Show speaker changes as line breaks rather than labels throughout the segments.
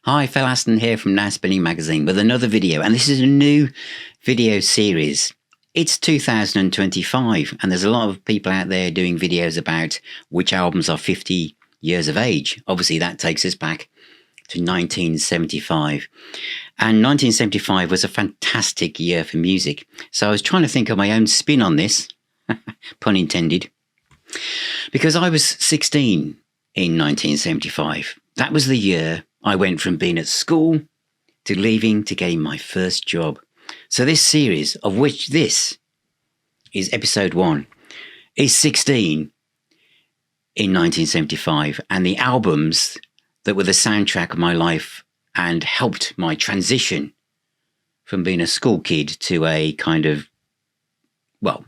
Hi, Phil Aston here from Now Spinning Magazine with another video, and this is a new video series. It's 2025, and there's a lot of people out there doing videos about which albums are 50 years of age. Obviously, that takes us back to 1975. And 1975 was a fantastic year for music. So I was trying to think of my own spin on this, pun intended, because I was 16 in 1975. That was the year I went from being at school to leaving to getting my first job. So this series, of which this is episode 1, is 16 in 1975, and the albums that were the soundtrack of my life and helped my transition from being a school kid to a kind of, well,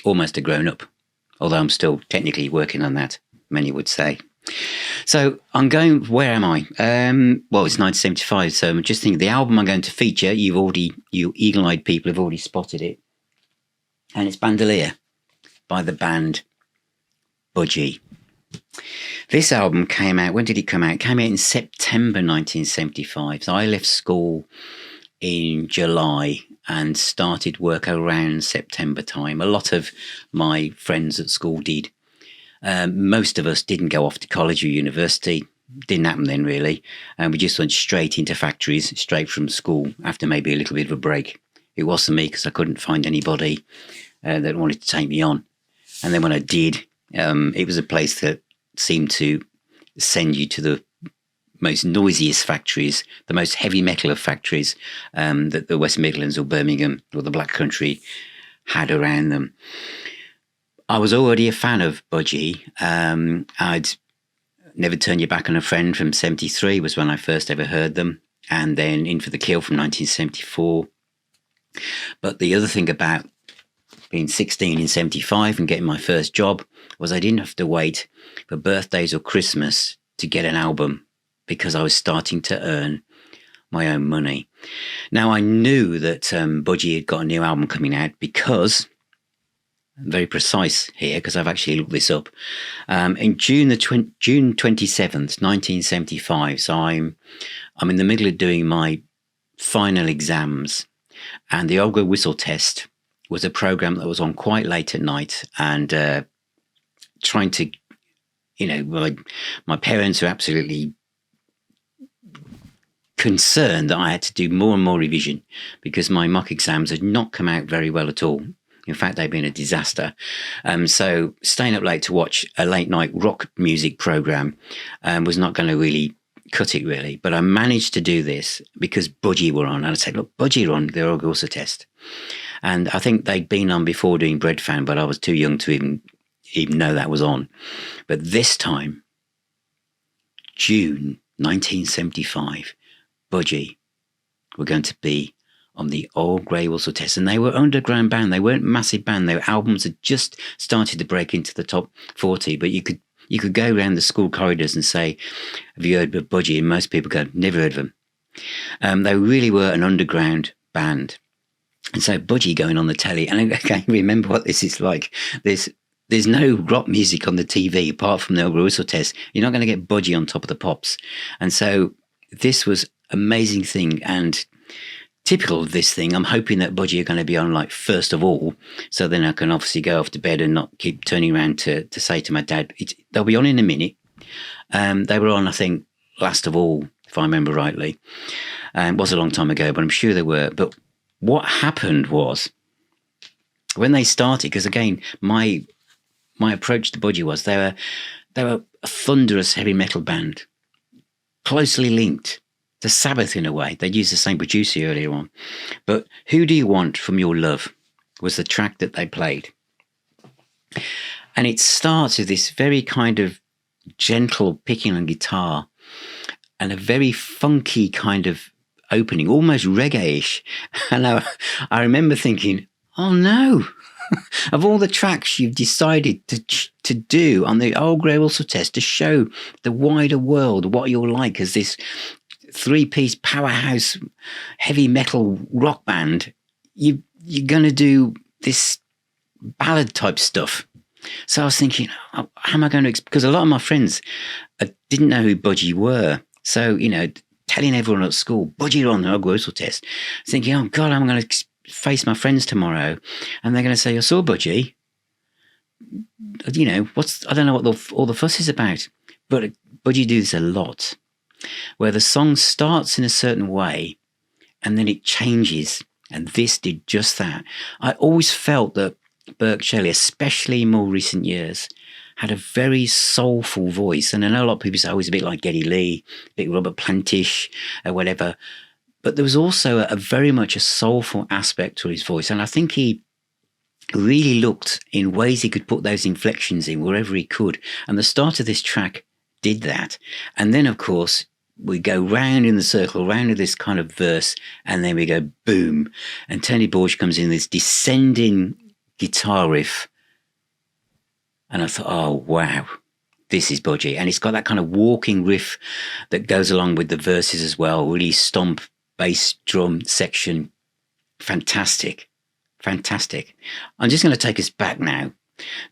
almost a grown-up, although I'm still technically working on that, many would say. So I'm going, where am I? Well, it's 1975, so I'm just thinking the album I'm going to feature, you eagle-eyed people have already spotted it, and it's Bandolier by the band Budgie. This album came out, when did it come out? It came out in September 1975, so I left school in July and started work around September time. A lot of my friends at school did. Most of us didn't go off to college or university. Didn't happen then, really. And we just went straight into factories, straight from school, after maybe a little bit of a break. It wasn't me because I couldn't find anybody that wanted to take me on. And then when I did, it was a place that seemed to send you to the most noisiest factories, the most heavy metal of factories that the West Midlands or Birmingham or the Black Country had around them. I was already a fan of Budgie. I'd Never Turn Your Back on a Friend from 73 was when I first ever heard them. And then In for the Kill from 1974. But the other thing about being 16 in 75 and getting my first job was I didn't have to wait for birthdays or Christmas to get an album because I was starting to earn my own money. Now, I knew that Budgie had got a new album coming out because... I'm very precise here because I've actually looked this up. In June 27th, 1975. So I'm in the middle of doing my final exams, and the Old Whistle Test was a program that was on quite late at night, and trying to, my parents were absolutely concerned that I had to do more and more revision because my mock exams had not come out very well at all. In fact, they've been a disaster. So staying up late to watch a late night rock music program was not going to really cut it, really. But I managed to do this because Budgie were on. And I said, look, Budgie are on the Old Whistle Test. And I think they'd been on before doing Bread Fan, but I was too young to even know that was on. But this time, June 1975, Budgie were going to be on the Old Grey Whistle Test, and they were underground band. They weren't massive band. Their albums had just started to break into the top 40, but you could go around the school corridors and say, have you heard of Budgie? And most people go, never heard of them. They really were an underground band. And so Budgie going on the telly, and I can't remember what this is like. There's no rock music on the TV apart from the Old Grey Whistle Test. You're not going to get Budgie on top of the pops. And so this was an amazing thing, and typical of this thing, I'm hoping that Budgie are going to be on like first of all, so then I can obviously go off to bed and not keep turning around to say to my dad, they'll be on in a minute. They were on, I think, last of all, if I remember rightly. It was a long time ago, but I'm sure they were. But what happened was, when they started, because again, my approach to Budgie was they were a thunderous heavy metal band, closely linked to Sabbath in a way. They'd used the same producer earlier on. But Who Do You Want From Your Love was the track that they played. And it starts with this very kind of gentle picking on guitar and a very funky kind of opening, almost reggae-ish. And I remember thinking, oh no, of all the tracks you've decided to do on the Old Grey Whistle Test to show the wider world what you're like as this three-piece powerhouse heavy metal rock band, you're going to do this ballad type stuff. So I was thinking, how am I going to, because a lot of my friends didn't know who Budgie were. So, telling everyone at school, Budgie on the Hog Whistle test, thinking, oh God, I'm going to face my friends tomorrow and they're going to say, I saw Budgie. You know, I don't know what all the fuss is about. But Budgie do this a lot, where the song starts in a certain way and then it changes. And this did just that. I always felt that Burke Shelley, especially in more recent years, had a very soulful voice. And I know a lot of people say, oh, he's a bit like Geddy Lee, a bit Robert Plantish or whatever. But there was also a very much a soulful aspect to his voice. And I think he really looked in ways he could put those inflections in wherever he could. And the start of this track did that. And then, of course, we go round in the circle, round to this kind of verse, and then we go boom. And Tony Borge comes in this descending guitar riff. And I thought, oh, wow, this is Budgie. And it's got that kind of walking riff that goes along with the verses as well. Really stomp, bass, drum section. Fantastic. Fantastic. I'm just going to take us back now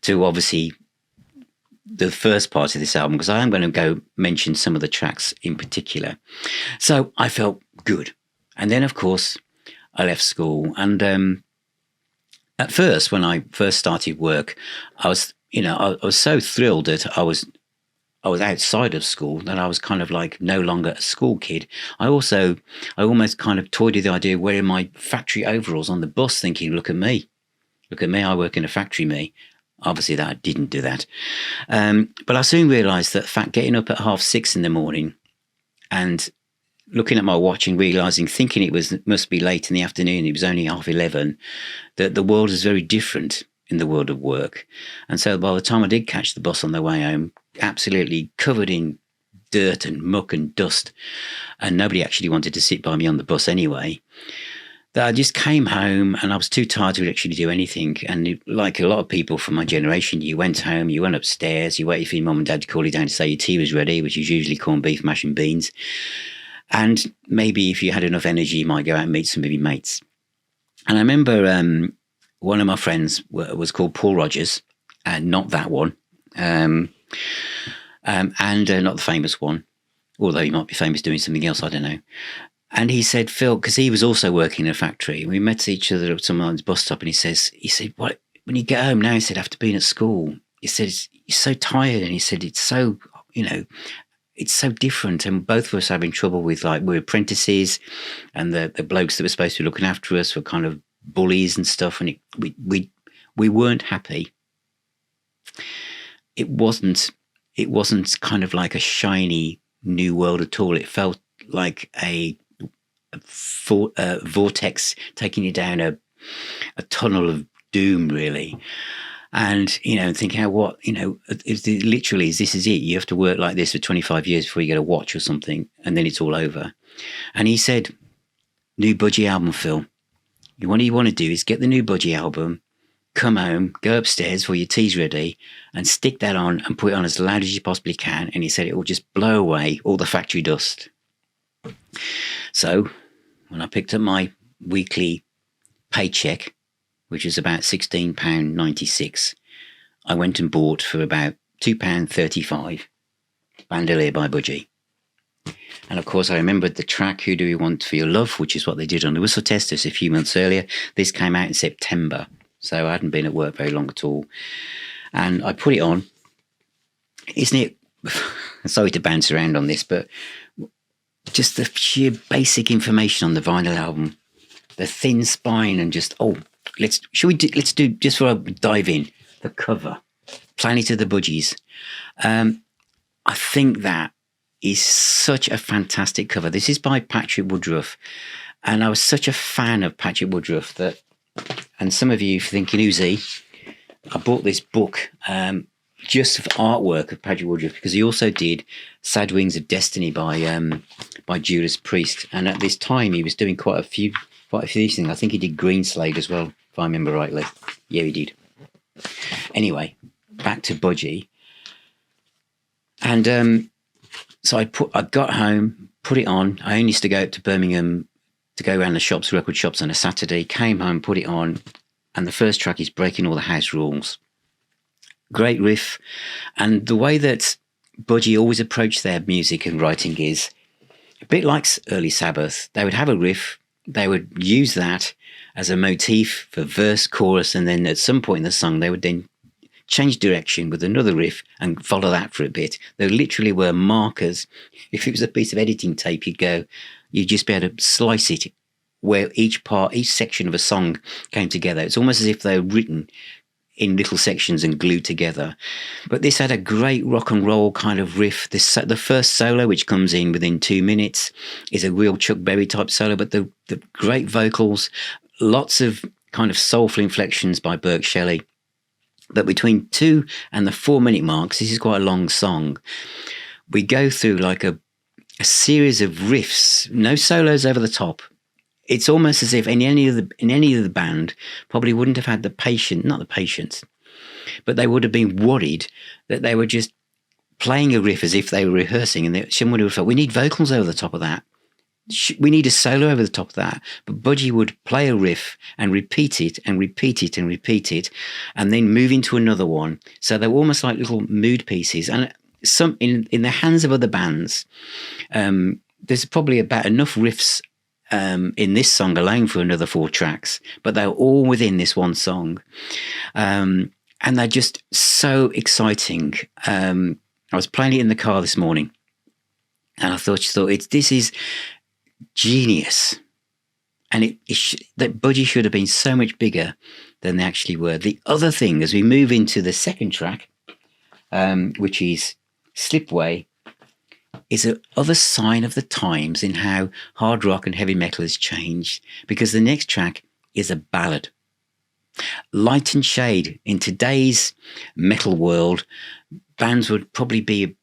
to obviously the first part of this album, because I am going to go mention some of the tracks in particular. So I felt good. And then, of course, I left school. And at first, when I first started work, I was so thrilled that I was outside of school, that I was kind of like no longer a school kid. I almost kind of toyed with the idea of wearing my factory overalls on the bus, thinking, look at me, I work in a factory, me. Obviously, that I didn't do that. But I soon realised that getting up at 6:30 in the morning and looking at my watch and realising, thinking it must be late in the afternoon, it was only 11:30, that the world is very different in the world of work. And so by the time I did catch the bus on the way home, absolutely covered in dirt and muck and dust, and nobody actually wanted to sit by me on the bus anyway, that I just came home and I was too tired to actually do anything. And like a lot of people from my generation, you went home, you went upstairs, you waited for your mum and dad to call you down to say your tea was ready, which is usually corned beef, mash and beans. And maybe if you had enough energy, you might go out and meet some of your mates. And I remember one of my friends was called Paul Rogers, and not that one, and not the famous one, although he might be famous doing something else, I don't know. And he said, Phil, because he was also working in a factory, we met each other at someone's bus stop, and he said, what, when you get home now, he said, after being at school, he said, you're so tired, and he said, it's so, it's so different. And both of us having trouble with, like, we're apprentices, and the blokes that were supposed to be looking after us were kind of bullies and stuff, and we weren't happy. It wasn't kind of like a shiny new world at all. It felt like a vortex taking you down a tunnel of doom, really. And thinking, literally, this is it. You have to work like this for 25 years before you get a watch or something, and then it's all over. And he said, new Budgie album, Phil. What you want to do is get the new Budgie album, come home, go upstairs before your tea's ready, and stick that on and put it on as loud as you possibly can. And he said it will just blow away all the factory dust. So when I picked up my weekly paycheck, which was about £16.96, I went and bought for about £2.35 Bandolier by Budgie. And of course, I remembered the track Who Do We Want For Your Love, which is what they did on the Whistle Test a few months earlier. This came out in September, so I hadn't been at work very long at all. And I put it on. Isn't it? Sorry to bounce around on this, but just the sheer basic information on the vinyl album, the thin spine, and just let's do just for a dive in, the cover, Planet of the Budgies. I think that is such a fantastic cover. This is by Patrick Woodruff, and I was such a fan of Patrick Woodruff that, and some of you thinking, who's he? I bought this book just for artwork of Patrick Woodruff, because he also did Sad Wings of Destiny by Judas Priest, and at this time he was doing quite a few things. I think he did Greenslade as well, if I remember rightly. Yeah, he did. Anyway, back to Budgie, and so I got home, put it on. I only used to go up to Birmingham to go around the shops, record shops on a Saturday. Came home, put it on, and the first track is Breaking All the House Rules. Great riff, and the way that Budgie always approached their music and writing is a bit like early Sabbath. They would have a riff, they would use that as a motif for verse, chorus, and then at some point in the song, they would then change direction with another riff and follow that for a bit. There literally were markers. If it was a piece of editing tape, you'd just be able to slice it where each section of a song came together. It's almost as if they were written in little sections and glued together. But this had a great rock and roll kind of riff. The first solo, which comes in within 2 minutes, is a real Chuck Berry type solo, but the great vocals, lots of kind of soulful inflections by Burke Shelley. But between 2 and the 4 minute marks, this is quite a long song, we go through like a series of riffs, no solos over the top. It's almost as if in any of the band probably wouldn't have had not the patience, but they would have been worried that they were just playing a riff as if they were rehearsing, and someone would have thought, we need vocals over the top of that. We need a solo over the top of that. But Budgie would play a riff and repeat it and repeat it and repeat it, and then move into another one. So they were almost like little mood pieces. And some in the hands of other bands, there's probably about enough riffs in this song alone for another 4 tracks, but they're all within this one song. And they're just so exciting. I was playing it in the car this morning, and I thought, this is genius. And that Budgie should have been so much bigger than they actually were. The other thing, as we move into the second track, which is Slipway, is another sign of the times in how hard rock and heavy metal has changed, because the next track is a ballad. Light and shade. In today's metal world, bands would probably be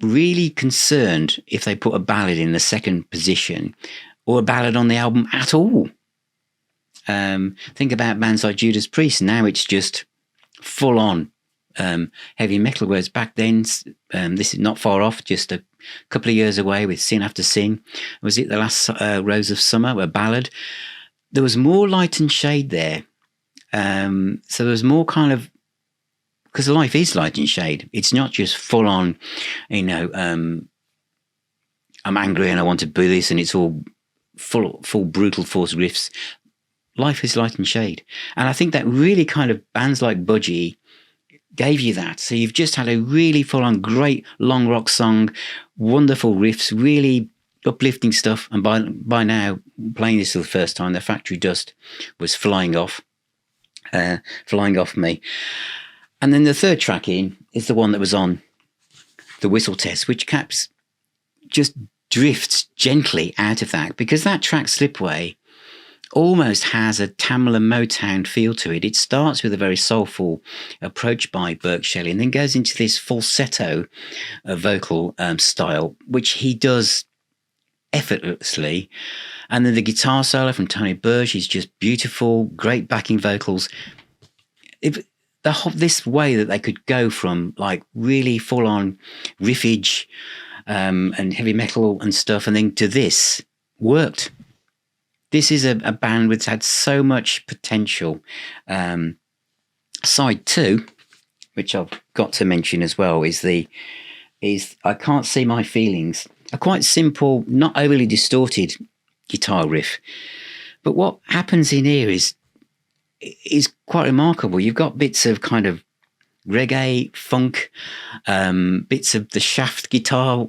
really concerned if they put a ballad in the second position or a ballad on the album at all. Think about bands like Judas Priest. Now it's just full on heavy metal, whereas back then, this is not far off, just a couple of years away with Sin After Sin. Was it The Last Rose of Summer, a ballad? There was more light and shade there. So there was more kind of, because life is light and shade. It's not just full on, I'm angry and I want to do this, and it's all full brutal force riffs. Life is light and shade. And I think that really kind of bands like Budgie gave you that. So you've just had a really full on great long rock song, wonderful riffs, really uplifting stuff. And by now, playing this for the first time, the factory dust was flying off me. And then the third track in is the one that was on the Whistle Test, which Caps just drifts gently out of that, because that track Slipway almost has a Tamla Motown feel to it. It starts with a very soulful approach by Burke Shelley and then goes into this falsetto vocal style, which he does effortlessly. And then the guitar solo from Tony Burge is just beautiful, great backing vocals. This way that they could go from like really full on riffage and heavy metal and stuff, and then to this worked. This is a band which had so much potential. Side 2, which I've got to mention as well, is I Can't See My Feelings. A quite simple, not overly distorted guitar riff. But what happens in here is quite remarkable. You've got bits of kind of reggae, funk, bits of the shaft guitar,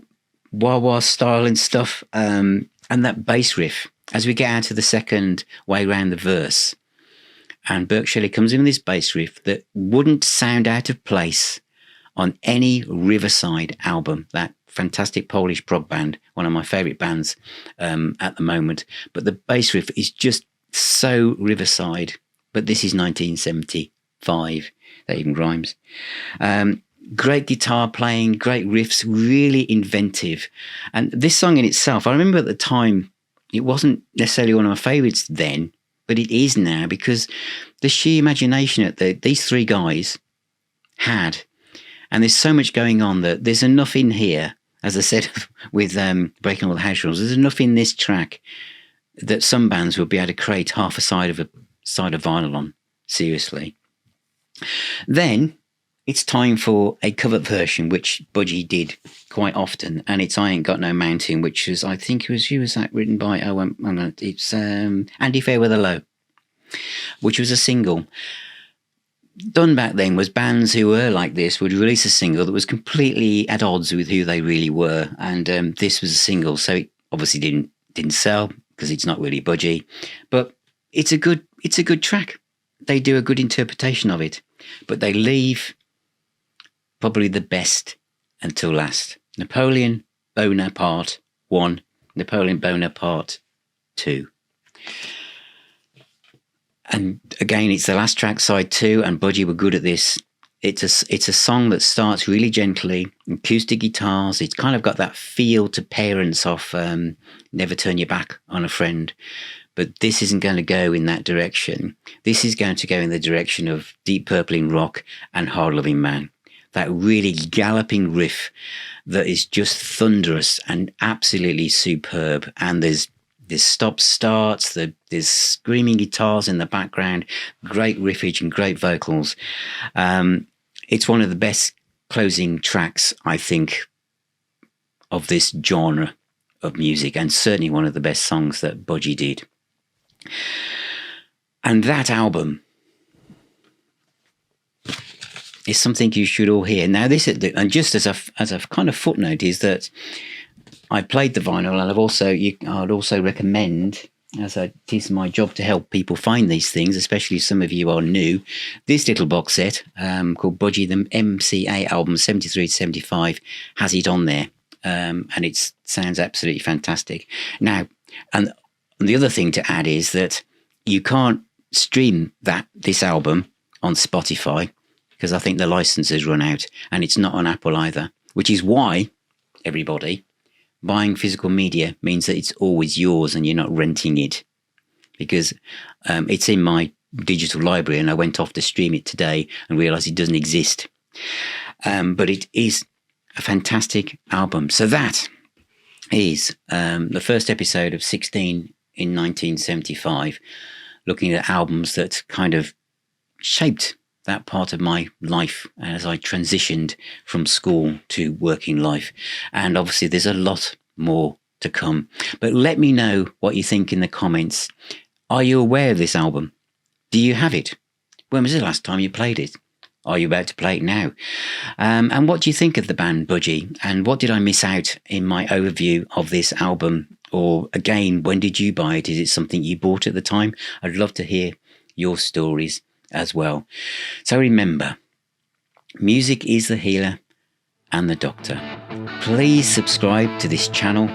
wah-wah style and stuff, and that bass riff as we get out of the second way round the verse. And Burke Shelley comes in with this bass riff that wouldn't sound out of place on any Riverside album, that fantastic Polish prog band, one of my favourite bands at the moment. But the bass riff is just so Riverside. But this is 1975. That even rhymes. Great guitar playing, great riffs, really inventive. And this song in itself, I remember at the time, it wasn't necessarily one of my favourites then, but it is now, because the sheer imagination that these three guys had, and there's so much going on that there's enough in here, as I said with Breaking All the House Rules, there's enough in this track that some bands would be able to create half a side of vinyl on, seriously. Then, it's time for a cover version, which Budgie did quite often, and it's "I Ain't Got No Mountain," which was, I think it was, who was that written by? It's Andy Fairweather-Low, which was a single. Done back then was bands who were like this would release a single that was completely at odds with who they really were, and this was a single, so it obviously didn't sell because it's not really Budgie, but it's a good track. They do a good interpretation of it, but they leave probably the best until last. Napoleon Bonaparte 1, Napoleon Bonaparte 2. And again, it's the last track, side 2, and Budgie were good at this. It's a song that starts really gently, acoustic guitars. It's kind of got that feel to Parents off Never Turn Your Back on a Friend. But this isn't going to go in that direction. This is going to go in the direction of Deep Purple in rock and Hard Loving Man. That really galloping riff that is just thunderous and absolutely superb. And there's stop-starts, there's screaming guitars in the background, great riffage and great vocals. It's one of the best closing tracks, I think, of this genre of music, and certainly one of the best songs that Budgie did. And that album is something you should all hear. Now, this, and just as a kind of footnote, is that I played the vinyl, and I'd also recommend, as it is my job to help people find these things, especially some of you are new, this little box set called Budgie, the MCA album 73 to 75, has it on there, and it sounds absolutely fantastic. Now, and the other thing to add is that you can't stream this album on Spotify because I think the license has run out, and it's not on Apple either, which is why, everybody, buying physical media means that it's always yours and you're not renting it, because it's in my digital library, and I went off to stream it today and realised it doesn't exist. But it is a fantastic album. So that is the first episode of 16 in 1975, looking at albums that kind of shaped that part of my life as I transitioned from school to working life. And obviously there's a lot more to come. But let me know what you think in the comments. Are you aware of this album? Do you have it? When was the last time you played it? Are you about to play it now? And what do you think of the band Budgie? And what did I miss out in my overview of this album? Or again, when did you buy it? Is it something you bought at the time? I'd love to hear your stories as well. So remember, music is the healer and the doctor. Please subscribe to this channel,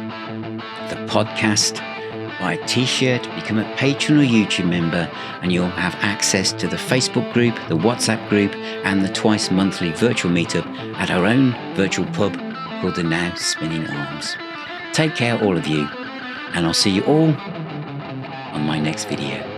the podcast, buy a t-shirt, become a Patron or YouTube member, and you'll have access to the Facebook group, the WhatsApp group, and the twice monthly virtual meetup at our own virtual pub called the Now Spinning Arms. Take care, all of you, and I'll see you all on my next video.